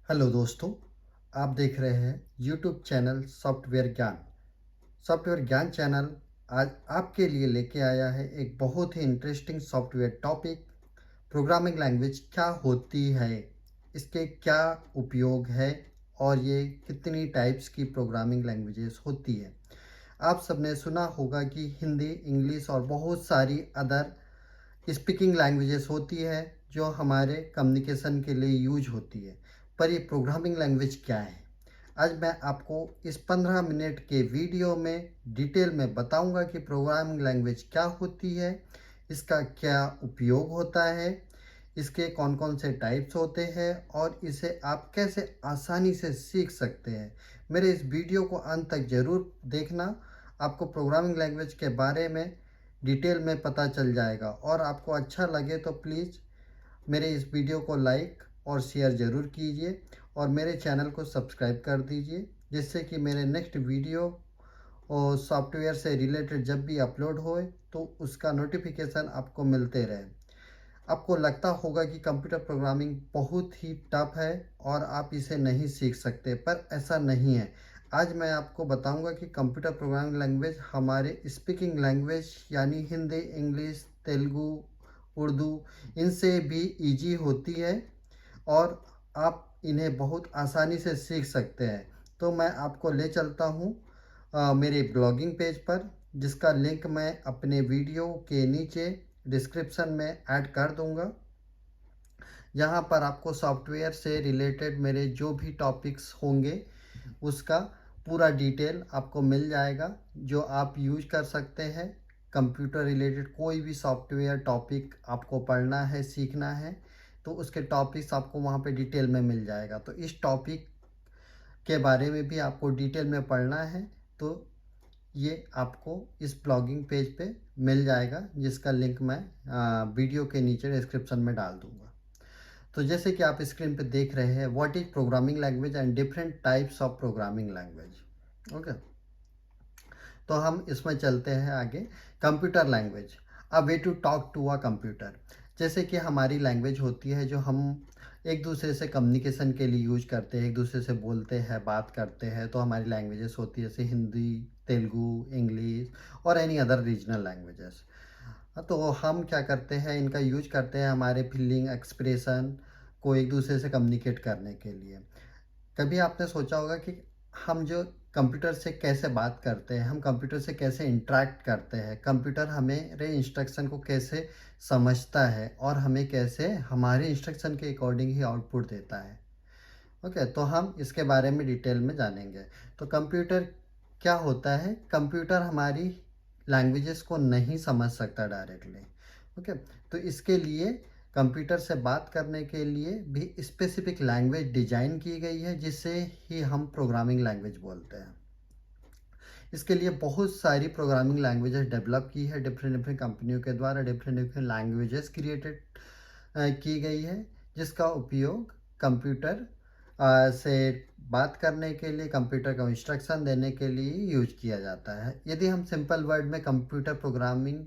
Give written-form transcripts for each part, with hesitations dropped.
Hello दोस्तों, आप देख रहे हैं YouTube channel software Gyan. Software Gyan channel आज आपके लिए लेके आया है एक बहुत ही interesting software topic. Programming language क्या होती है, इसके क्या उपयोग है और ये कितनी टाइप्स की प्रोग्रामिंग लैंग्वेजेस होती है। आप सबने सुना होगा कि हिंदी, इंग्लिश और बहुत सारी अदर स्पीकिंग लैंग्वेजेस होती है जो हमारे कम्युनिकेशन के लिए यूज होती है। पर ये प्रोग्रामिंग लैंग्वेज क्या है, आज मैं आपको इस 15 मिनट के वीडियो में डिटेल में बताऊंगा कि प्रोग्रामिंग लैंग्वेज क्या होती है, इसका क्या उपयोग होता है, इसके कौन कौन से टाइप्स होते हैं और इसे आप कैसे आसानी से सीख सकते हैं। मेरे इस वीडियो को अंत तक ज़रूर देखना, आपको प्रोग्रामिंग लैंग्वेज के बारे में डिटेल में पता चल जाएगा और आपको अच्छा लगे तो प्लीज़ मेरे इस वीडियो को लाइक और शेयर ज़रूर कीजिए और मेरे चैनल को सब्सक्राइब कर दीजिए, जिससे कि मेरे नेक्स्ट वीडियो और सॉफ्टवेयर से रिलेटेड जब भी अपलोड होए तो उसका नोटिफिकेशन आपको मिलते रहे। आपको लगता होगा कि कंप्यूटर प्रोग्रामिंग बहुत ही टफ है और आप इसे नहीं सीख सकते, पर ऐसा नहीं है। आज मैं आपको बताऊंगा कि कंप्यूटर प्रोग्रामिंग लैंग्वेज हमारे स्पीकिंग लैंग्वेज यानी हिंदी, इंग्लिश, तेलुगु, उर्दू इनसे भी इजी होती है और आप इन्हें बहुत आसानी से सीख सकते हैं। तो मैं आपको ले चलता हूँ मेरे ब्लॉगिंग पेज पर, जिसका लिंक मैं अपने वीडियो के नीचे डिस्क्रिप्शन में ऐड कर दूंगा। यहाँ पर आपको सॉफ्टवेयर से रिलेटेड मेरे जो भी टॉपिक्स होंगे उसका पूरा डिटेल आपको मिल जाएगा, जो आप यूज कर सकते हैं। कंप्यूटर रिलेटेड कोई भी सॉफ्टवेयर टॉपिक आपको पढ़ना है, सीखना है, तो उसके टॉपिक्स आपको वहाँ पे डिटेल में मिल जाएगा। तो इस टॉपिक के बारे में भी आपको डिटेल में पढ़ना है तो ये आपको इस ब्लॉगिंग पेज पे मिल जाएगा, जिसका लिंक मैं वीडियो के नीचे डिस्क्रिप्शन में डाल दूंगा। तो जैसे कि आप स्क्रीन पे देख रहे हैं, what is programming language and different types of programming language. Okay, तो हम इसमें चलते हैं आगे। Computer language, a way to talk to a computer. जैसे कि हमारी लैंग्वेज होती है जो हम एक दूसरे से कम्युनिकेशन के लिए यूज करते हैं, एक दूसरे से बोलते हैं, बात करते हैं, तो हमारी लैंग्वेजेस होती है जैसे हिंदी, तेलुगु, इंग्लिश और एनी अदर रीजनल लैंग्वेजेस। तो हम क्या करते हैं, इनका यूज करते हैं हमारे फीलिंग, एक्सप्रेशन को एक दूसरे से कम्युनिकेट करने के लिए। कभी आपने सोचा होगा कि हम जो कंप्यूटर से कैसे बात करते हैं, हम कंप्यूटर से कैसे इंटरेक्ट करते हैं, कंप्यूटर हमें इंस्ट्रक्शन को कैसे समझता है और हमें कैसे हमारे इंस्ट्रक्शन के अकॉर्डिंग ही आउटपुट देता है। ओके, तो हम इसके बारे में डिटेल में जानेंगे। तो कंप्यूटर क्या होता है, कंप्यूटर हमारी लैंग्वेजेस को नहीं समझ सकता डायरेक्टली। ओके, तो इसके लिए कंप्यूटर से बात करने के लिए भी स्पेसिफिक लैंग्वेज डिजाइन की गई है, जिसे ही हम प्रोग्रामिंग लैंग्वेज बोलते हैं। इसके लिए बहुत सारी प्रोग्रामिंग लैंग्वेजेस डेवलप की है डिफरेंट डिफरेंट कंपनियों के द्वारा, डिफरेंट डिफरेंट लैंग्वेजेस क्रिएटेड की गई है, जिसका उपयोग कंप्यूटर से बात करने के लिए, कंप्यूटर को इंस्ट्रक्शन देने के लिए यूज किया जाता है। यदि हम सिंपल वर्ड में कंप्यूटर प्रोग्रामिंग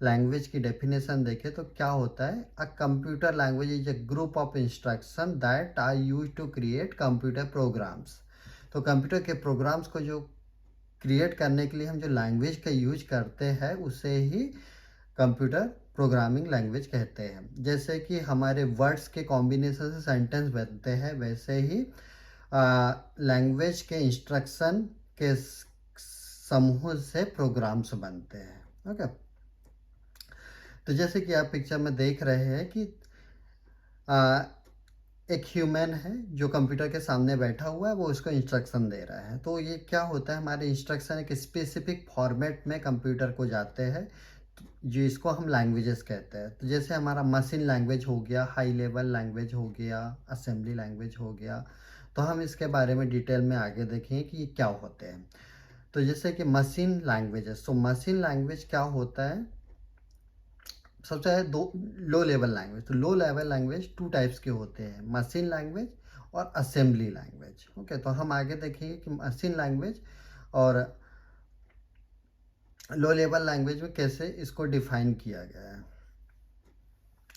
लैंग्वेज की डेफिनेशन देखें तो क्या होता है, a computer language is a group of instruction that are use to create computer programs. तो कंप्यूटर के प्रोग्राम्स को जो क्रिएट करने के लिए हम जो लैंग्वेज का यूज करते हैं उसे ही कंप्यूटर प्रोग्रामिंग लैंग्वेज कहते हैं। जैसे कि हमारे वर्ड्स के कॉम्बिनेशन से सेंटेंस बनते हैं, वैसे ही लैंग्वेज के इंस्ट्रक्शन के समूह से प्रोग्राम्स बनते हैं। ओके, तो जैसे कि आप पिक्चर में देख रहे हैं कि आ, एक ह्यूमन है जो कंप्यूटर के सामने बैठा हुआ है, वो उसको इंस्ट्रक्शन दे रहा है। तो ये क्या होता है, हमारे इंस्ट्रक्शन एक स्पेसिफिक फॉर्मेट में कंप्यूटर को जाते हैं, जो इसको हम लैंग्वेजेस कहते हैं। तो जैसे हमारा मशीन लैंग्वेज हो गया, हाई लेवल लैंग्वेज हो गया, असेंबली लैंग्वेज हो गया। तो हम इसके बारे में डिटेल में आगे देखेंगे कि ये क्या होते हैं। तो जैसे कि मशीन लैंग्वेजेस, तो मशीन लैंग्वेज क्या होता है, सबसे पहले दो लो लेवल लैंग्वेज। तो low level language two types के होते हैं, मशीन लैंग्वेज और असेंबली लैंग्वेज। ओके, तो हम आगे देखेंगे कि मशीन लैंग्वेज और लो लेवल लैंग्वेज में कैसे इसको डिफाइन किया गया है।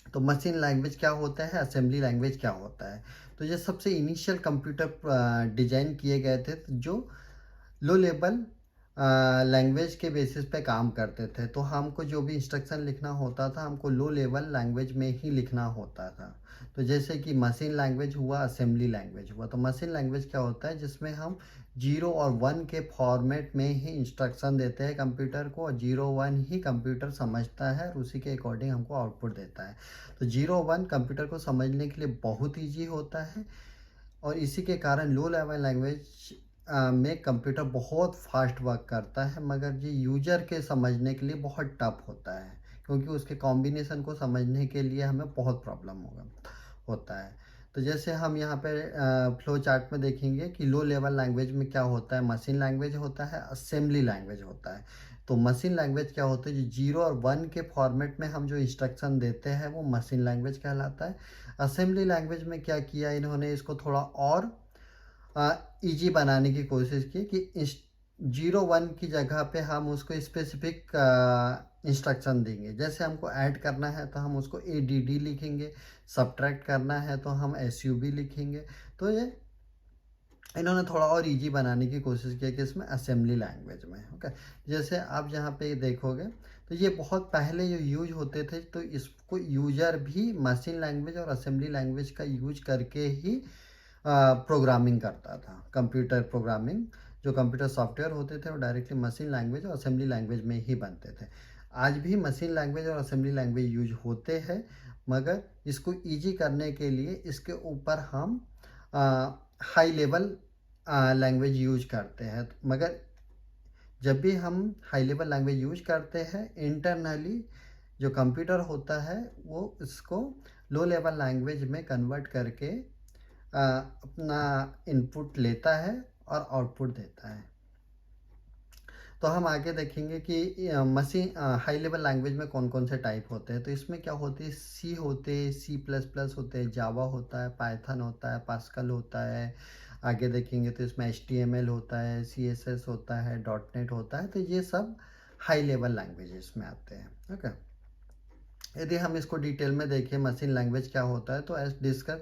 तो मशीन लैंग्वेज क्या होता है, असेंबली लैंग्वेज क्या होता है। तो ये सबसे इनिशियल कंप्यूटर डिजाइन किए गए थे जो लो लेवल लैंग्वेज के बेसिस पे काम करते थे। तो हमको जो भी इंस्ट्रक्शन लिखना होता था हमको लो लेवल लैंग्वेज में ही लिखना होता था। तो जैसे कि मशीन लैंग्वेज हुआ, असेंबली लैंग्वेज हुआ। तो मशीन लैंग्वेज क्या होता है, जिसमें हम 0 और 1 के फॉर्मेट में ही इंस्ट्रक्शन देते हैं कंप्यूटर को, और 0 1 ही कंप्यूटर समझता है और उसी के अकॉर्डिंग हमको आउटपुट देता है। तो 0 1 कंप्यूटर को समझने के लिए बहुत ईजी होता है, और इसी के कारण लो लेवल लैंग्वेज में कंप्यूटर बहुत फास्ट वर्क करता है, मगर ये यूजर के समझने के लिए बहुत टफ होता है, क्योंकि उसके कॉम्बिनेशन को समझने के लिए हमें बहुत प्रॉब्लम होता है। तो जैसे हम यहाँ पे फ्लो चार्ट में देखेंगे कि लो लेवल लैंग्वेज में क्या होता है, मशीन लैंग्वेज होता है, असेंबली लैंग्वेज होता है। तो मशीन लैंग्वेज क्या होता है, जो 0 और 1 के फॉर्मेट में हम जो इंस्ट्रक्शन देते हैं वो मशीन लैंग्वेज कहलाता है। असेंबली लैंग्वेज में क्या किया इन्होंने, इसको थोड़ा और इजी बनाने की कोशिश की कि 0 1 की जगह पे हम उसको स्पेसिफिक इंस्ट्रक्शन देंगे। जैसे हमको ऐड करना है तो हम उसको ADD लिखेंगे, सब्ट्रैक्ट करना है तो हम SUB लिखेंगे। तो ये इन्होंने थोड़ा और इजी बनाने की कोशिश की कि इसमें असेंबली लैंग्वेज में। ओके, जैसे आप यहाँ पे देखोगे तो ये बहुत पहले जो यूज होते थे, तो इसको यूजर भी मशीन लैंग्वेज और असेंबली लैंग्वेज का यूज करके ही प्रोग्रामिंग करता था। कंप्यूटर प्रोग्रामिंग, जो कंप्यूटर सॉफ्टवेयर होते थे वो डायरेक्टली मशीन लैंग्वेज और असेंबली लैंग्वेज में ही बनते थे। आज भी मशीन लैंग्वेज और असेंबली लैंग्वेज यूज होते हैं, मगर इसको इजी करने के लिए इसके ऊपर हम हाई लेवल लैंग्वेज यूज करते हैं। मगर जब भी हम हाई लेवल लैंग्वेज यूज करते हैं, इंटरनली जो कंप्यूटर होता है वो इसको लो लेवल लैंग्वेज में कन्वर्ट करके अपना इनपुट लेता है और आउटपुट देता है। तो हम आगे देखेंगे कि मशीन हाई लेवल लैंग्वेज में कौन कौन से टाइप होते हैं। तो इसमें क्या होते हैं, सी होते हैं, C++ होते हैं, जावा होता है, पाइथन होता है, पास्कल होता है। आगे देखेंगे तो इसमें HTML होता है, CSS होता है, डॉट नेट होता है। तो ये सब हाई लेवल लैंग्वेजेस में आते हैं। ओके, यदि हम इसको डिटेल में देखें मशीन लैंग्वेज क्या होता है, तो एज डिस्कस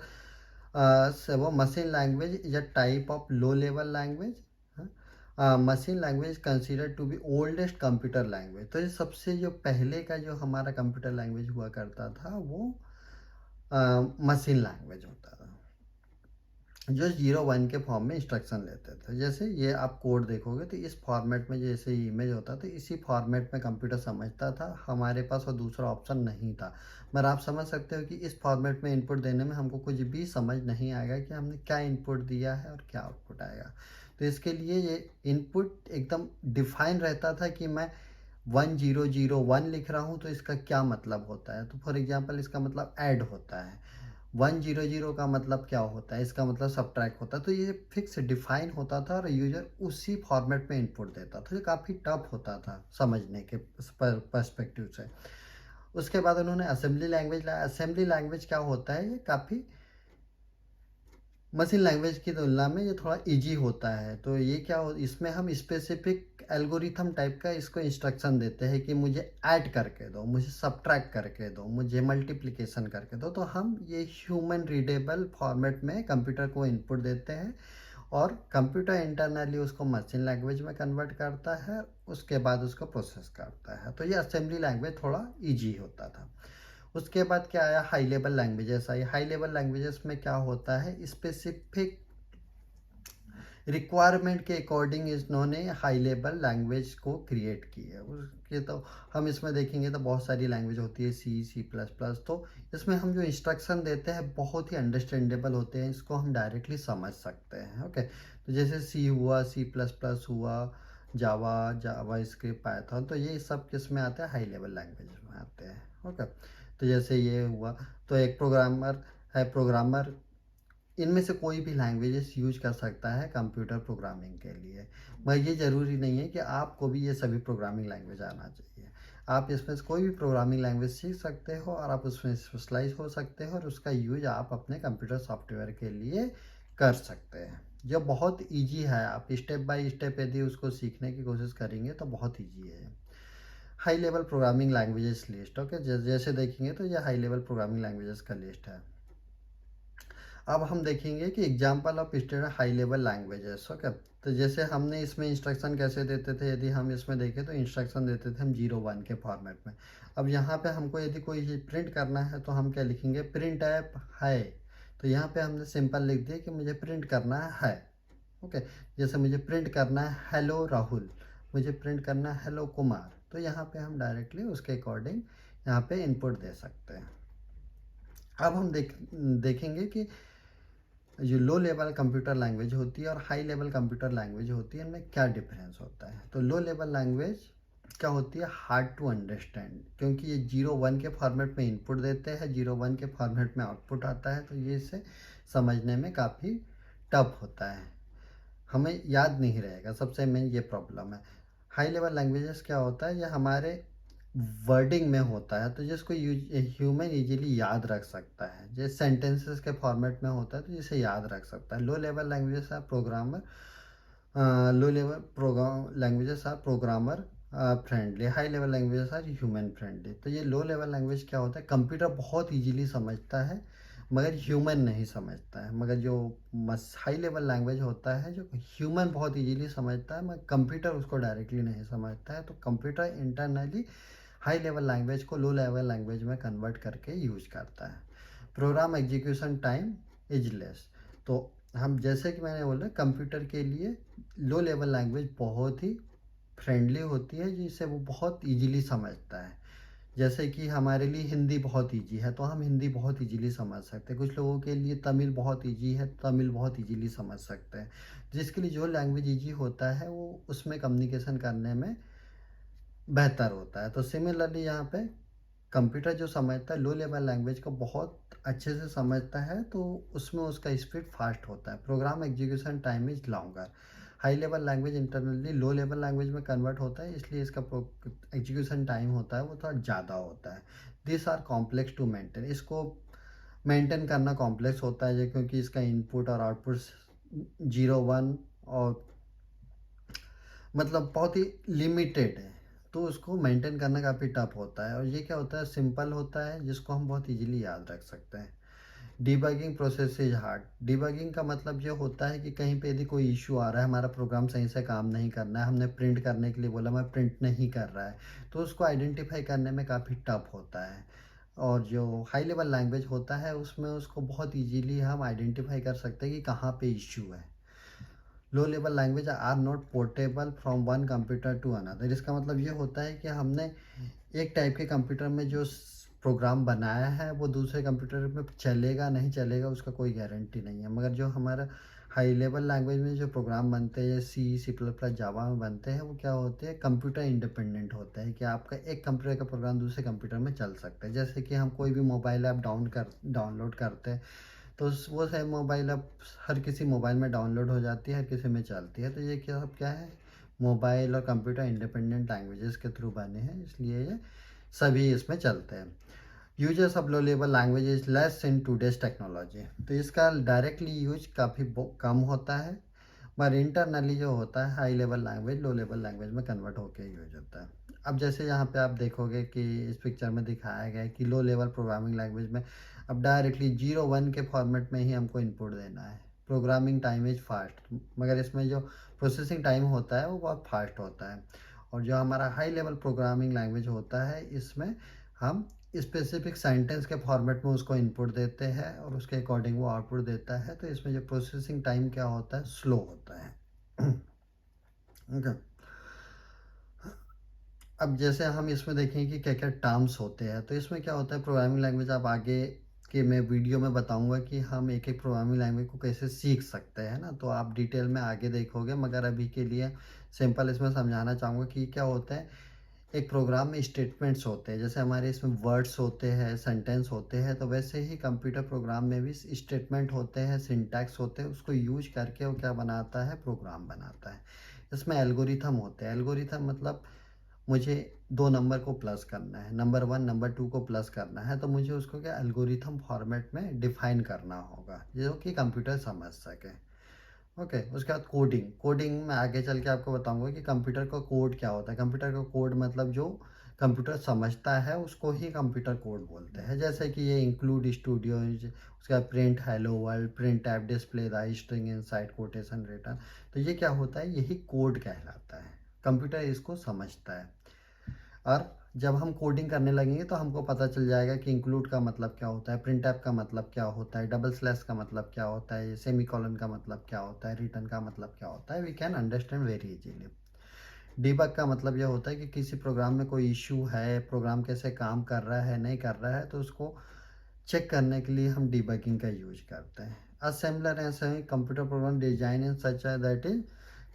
वो machine language is a type of low level language. Machine language considered to be oldest computer language. तो ये सबसे जो पहले का जो हमारा कंप्यूटर लैंग्वेज हुआ करता था वो मशीन लैंग्वेज होता था, जो 0 1 के फॉर्म में इंस्ट्रक्शन लेते थे। जैसे ये आप कोड देखोगे तो इस फॉर्मेट में जैसे इमेज होता था, इसी फॉर्मेट में कंप्यूटर समझता था, हमारे पास और दूसरा ऑप्शन नहीं था। मगर आप समझ सकते हो कि इस फॉर्मेट में इनपुट देने में हमको कुछ भी समझ नहीं आएगा कि हमने क्या इनपुट दिया है और क्या आउटपुट आएगा। तो इसके लिए ये इनपुट एकदम डिफाइन रहता था कि मैं 1001 लिख रहा हूँ तो इसका क्या मतलब होता है। तो फॉर एग्जांपल इसका मतलब ऐड होता है, 100 का मतलब क्या होता है, इसका मतलब सब्ट्रैक्ट होता है। तो ये फिक्स डिफाइन होता था और यूजर उसी फॉर्मेट में इनपुट देता था, जो काफ़ी टफ होता था समझने के पर्सपेक्टिव से। उसके बाद उन्होंने असेंबली लैंग्वेज लाया। असेंबली लैंग्वेज क्या होता है, ये काफ़ी मशीन लैंग्वेज की तुलना में ये थोड़ा इजी होता है। तो ये क्या हो, इसमें हम स्पेसिफिक एल्गोरिथम टाइप का इसको इंस्ट्रक्शन देते हैं कि मुझे ऐड करके दो, मुझे सब्ट्रैक्ट करके दो, मुझे मल्टीप्लिकेशन करके दो। तो हम ये ह्यूमन रीडेबल फॉर्मेट में कंप्यूटर को इनपुट देते हैं, और कंप्यूटर इंटरनली उसको मशीन लैंग्वेज में कन्वर्ट करता है, उसके बाद उसको प्रोसेस करता है। तो ये असेंबली लैंग्वेज थोड़ा ईजी होता था। उसके बाद क्या आया, हाई लेवल लैंग्वेजेस आई। हाई लेवल लैंग्वेजेस में क्या होता है, स्पेसिफिक रिक्वायरमेंट के अकॉर्डिंग इन्होंने हाई लेवल लैंग्वेज को क्रिएट की है। उसके तो हम इसमें देखेंगे तो बहुत सारी लैंग्वेज होती है, C++। तो इसमें हम जो इंस्ट्रक्शन देते हैं बहुत ही अंडरस्टैंडेबल होते हैं, इसको हम डायरेक्टली समझ सकते हैं। ओके, तो जैसे C हुआ, C++ हुआ, जावा स्क्रिप्ट, पाइथन, तो ये सब किस में आते हैं, हाई लेवल लैंग्वेज में आते हैं। ओके, तो जैसे ये हुआ, तो एक प्रोग्रामर है, प्रोग्रामर इनमें से कोई भी लैंग्वेजेस यूज कर सकता है कंप्यूटर प्रोग्रामिंग के लिए, मगर ये ज़रूरी नहीं है कि आपको भी ये सभी प्रोग्रामिंग लैंग्वेज आना चाहिए। आप इसमें से कोई भी प्रोग्रामिंग लैंग्वेज सीख सकते हो और आप उसमें स्पेशलाइज हो सकते हो, और उसका यूज आप अपने कंप्यूटर सॉफ्टवेयर के लिए कर सकते हैं, जो बहुत ईजी है। आप स्टेप बाय स्टेप यदि उसको सीखने की कोशिश करेंगे तो बहुत ईजी है। High level programming languages list. Okay, जैसे देखेंगे तो ये हाई लेवल प्रोग्रामिंग लैंग्वेजेस का लिस्ट है। अब हम देखेंगे कि example of standard high level languages. Okay, तो जैसे हमने इसमें इंस्ट्रक्शन कैसे देते थे, यदि हम इसमें देखें तो इंस्ट्रक्शन देते थे हम 0 1 के फॉर्मेट में। अब यहाँ पे हमको यदि कोई चीज़ प्रिंट करना है तो हम क्या लिखेंगे, प्रिंट ऐप है। तो यहाँ पे हमने सिंपल लिख दिया कि मुझे प्रिंट करना है। ओके, जैसे मुझे प्रिंट करना है हेलो राहुल, मुझे प्रिंट करना है हेलो कुमार, तो यहाँ पे हम डायरेक्टली उसके अकॉर्डिंग यहाँ पे इनपुट दे सकते हैं। अब हम देखेंगे कि जो लो लेवल कंप्यूटर लैंग्वेज होती है और हाई लेवल कंप्यूटर लैंग्वेज होती है, इनमें क्या डिफरेंस होता है। तो लो लेवल लैंग्वेज क्या होती है, हार्ड टू अंडरस्टैंड, क्योंकि ये 0 1 के फॉर्मेट में इनपुट देते हैं, 0 1 के फॉर्मेट में आउटपुट आता है, तो ये इसे समझने में काफ़ी टफ होता है, हमें याद नहीं रहेगा, सबसे मेन ये प्रॉब्लम है। हाई लेवल लैंग्वेजेस क्या होता है, ये हमारे वर्डिंग में होता है, तो जिसको ह्यूमन इजीली याद रख सकता है, जैसे सेंटेंसेस के फॉर्मेट में होता है तो जिसे याद रख सकता है। Low level languages are programmer low level program languages are programmer friendly, high level languages are human friendly. तो ये लो लेवल लैंग्वेज क्या होता है, कंप्यूटर बहुत इजीली समझता है मगर ह्यूमन नहीं समझता है। मगर जो हाई लेवल लैंग्वेज होता है जो ह्यूमन बहुत इजीली समझता है मगर कंप्यूटर उसको डायरेक्टली नहीं समझता है, तो computer internally high level language को लो लेवल लैंग्वेज में कन्वर्ट करके यूज करता है। Program execution time is less. तो हम जैसे कि मैंने बोला कंप्यूटर के लिए लो लेवल लैंग्वेज बहुत ही फ्रेंडली होती है, जिसे वो बहुत इजीली समझता है। जैसे कि हमारे लिए हिंदी बहुत इजी है तो हम हिंदी बहुत इजीली समझ सकते हैं, कुछ लोगों के लिए तमिल बहुत इजी है, तमिल बहुत इजीली समझ सकते हैं। जिसके लिए जो लैंग्वेज इजी होता है वो उसमें कम्युनिकेशन करने में बेहतर होता है। तो सिमिलरली यहाँ पे कंप्यूटर जो समझता है लो लेवल लैंग्वेज को बहुत अच्छे से समझता है, तो उसमें उसका स्पीड फास्ट होता है। Program execution time is longer. High level language internally low level language में कन्वर्ट होता है, इसलिए इसका एग्जीक्यूशन टाइम होता है वो थोड़ा ज़्यादा होता है। This are complex to maintain, इसको मेंटेन करना कॉम्प्लेक्स होता है क्योंकि इसका इनपुट और आउटपुट 0 1 और मतलब बहुत ही लिमिटेड है, तो उसको मेंटेन करना काफ़ी टफ होता है। और ये क्या होता है, सिंपल होता है जिसको हम बहुत इजीली याद रख सकते हैं। Debugging process is hard. Debugging का मतलब ये होता है कि कहीं पे यदि कोई इशू आ रहा है, हमारा प्रोग्राम सही से काम नहीं करना है, हमने प्रिंट करने के लिए बोला मैं प्रिंट नहीं कर रहा है, तो उसको आइडेंटिफाई करने में काफ़ी टफ होता है। और जो हाई लेवल लैंग्वेज होता है उसमें उसको बहुत इजीली हम आइडेंटिफाई कर सकते हैं कि कहाँ पे इशू है। Low level language are not portable from one computer to another. इसका मतलब ये होता है कि हमने एक टाइप के कंप्यूटर में जो प्रोग्राम बनाया है वो दूसरे कंप्यूटर में चलेगा नहीं चलेगा उसका कोई गारंटी नहीं है। मगर जो हमारा हाई लेवल लैंग्वेज में जो प्रोग्राम बनते हैं C++ जावा में बनते हैं वो क्या होते हैं, कंप्यूटर इंडिपेंडेंट होते हैं, कि आपका एक कंप्यूटर का प्रोग्राम दूसरे कंप्यूटर में चल सकता है। जैसे कि हम कोई भी मोबाइल ऐप डाउनलोड करते हैं तो वो सेम मोबाइल ऐप हर किसी मोबाइल में डाउनलोड हो जाती है, हर किसी में चलती है। तो ये क्या है, मोबाइल और कंप्यूटर इंडिपेंडेंट लैंग्वेजेस के थ्रू बने हैं, इसलिए ये सभी इसमें चलते हैं। Users of low level language is less in today's technology. तो इसका डायरेक्टली यूज काफ़ी कम होता है, पर इंटरनली जो होता है हाई लेवल लैंग्वेज लो लेवल लैंग्वेज में कन्वर्ट होकर यूज होता है। अब जैसे यहाँ पे आप देखोगे कि इस पिक्चर में दिखाया गया है कि लो लेवल प्रोग्रामिंग लैंग्वेज में अब डायरेक्टली 0 1 के फॉर्मेट में ही हमको इनपुट देना है। प्रोग्रामिंग टाइम इज फास्ट, मगर इसमें जो प्रोसेसिंग टाइम होता है वो बहुत फास्ट होता है। और जो हमारा हाई लेवल प्रोग्रामिंग लैंग्वेज होता है इसमें हम स्पेसिफिक सेंटेंस के फॉर्मेट में उसको इनपुट देते हैं और उसके अकॉर्डिंग वो आउटपुट देता है, तो इसमें जो प्रोसेसिंग टाइम क्या होता है, स्लो होता है। ओके, अब जैसे हम इसमें देखें कि क्या क्या टर्म्स होते हैं, तो इसमें क्या होता है प्रोग्रामिंग लैंग्वेज, आप आगे के मैं वीडियो में बताऊंगा कि हम एक एक प्रोग्रामिंग लैंग्वेज को कैसे सीख सकते हैं ना, तो आप डिटेल में आगे देखोगे, मगर अभी के लिए सिंपल इसमें समझाना चाहूँगा कि क्या होता है। एक प्रोग्राम में स्टेटमेंट्स होते हैं, जैसे हमारे इसमें वर्ड्स होते हैं, सेंटेंस होते हैं, तो वैसे ही कंप्यूटर प्रोग्राम में भी स्टेटमेंट होते हैं, सिंटैक्स होते हैं, उसको यूज करके वो क्या बनाता है, प्रोग्राम बनाता है। इसमें एल्गोरिथम होते हैं। एल्गोरिथम मतलब मुझे 2 नंबर को प्लस करना है, नंबर 1 नंबर 2 को प्लस करना है, तो मुझे उसको क्या एल्गोरिथम फॉर्मेट में डिफाइन करना होगा जो कि कंप्यूटर समझ सके। ओके, उसके बाद कोडिंग। कोडिंग में आगे चल के आपको बताऊंगा कि कंप्यूटर का कोड क्या होता है। कंप्यूटर का कोड मतलब जो कंप्यूटर समझता है उसको ही कंप्यूटर कोड बोलते हैं। जैसे कि ये इंक्लूड स्टूडियो, उसका print hello world, print F, display the string inside quotation return. तो ये क्या होता है, यही कोड कहलाता है। कंप्यूटर इसको समझता है। और जब हम कोडिंग करने लगेंगे तो हमको पता चल जाएगा कि इंक्लूड का मतलब क्या होता है, प्रिंट ऐप का मतलब क्या होता है, डबल स्लैश का मतलब क्या होता है, सेमी कॉलन का मतलब क्या होता है, रिटर्न का मतलब क्या होता है। We can understand very easily. Debug का मतलब यह होता है कि किसी प्रोग्राम में कोई इशू है, प्रोग्राम कैसे काम कर रहा है नहीं कर रहा है, तो उसको चेक करने के लिए हम डीबगिंग का यूज करते हैं। असेंबलर ऐसे है computer program design in such that is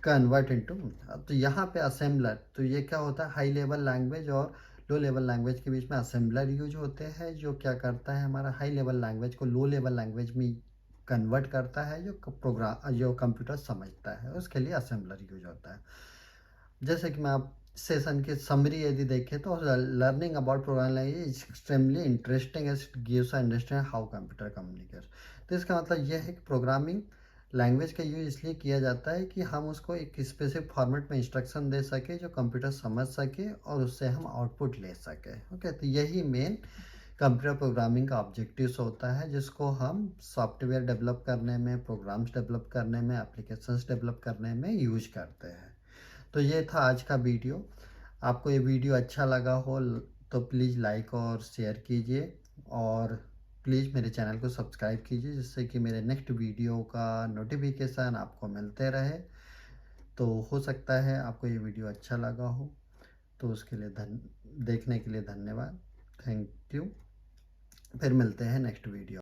convert into. तो यहाँ पे असेंबलर, तो ये क्या होता है, हाई लेवल लैंग्वेज और लो लेवल लैंग्वेज के बीच में असेंबलर यूज होते हैं, जो क्या करता है हमारा हाई लेवल लैंग्वेज को लो लेवल लैंग्वेज में कन्वर्ट करता है, जो प्रोग्राम जो कंप्यूटर समझता है उसके लिए असेंबलर यूज होता है। जैसे कि मैं आप सेशन की समरी यदि देखें तो learning about programming language is extremely interesting as it gives understand how computer communicates. तो इसका मतलब यह है कि प्रोग्रामिंग लैंग्वेज का यूज इसलिए किया जाता है कि हम उसको एक स्पेसिफिक फॉर्मेट में इंस्ट्रक्शन दे सके जो कंप्यूटर समझ सके और उससे हम आउटपुट ले सके। ओके, तो यही मेन कंप्यूटर प्रोग्रामिंग का ऑब्जेक्टिव्स होता है, जिसको हम सॉफ्टवेयर डेवलप करने में, प्रोग्राम्स डेवलप करने में, एप्लीकेशंस डेवलप करने में यूज करते हैं। तो ये था आज का वीडियो। आपको ये वीडियो अच्छा लगा हो तो प्लीज़ लाइक और शेयर कीजिए, और प्लीज़ मेरे चैनल को सब्सक्राइब कीजिए, जिससे कि मेरे नेक्स्ट वीडियो का नोटिफिकेशन आपको मिलते रहे। तो हो सकता है आपको ये वीडियो अच्छा लगा हो, तो उसके लिए देखने के लिए धन्यवाद। Thank you. फिर मिलते हैं नेक्स्ट वीडियो।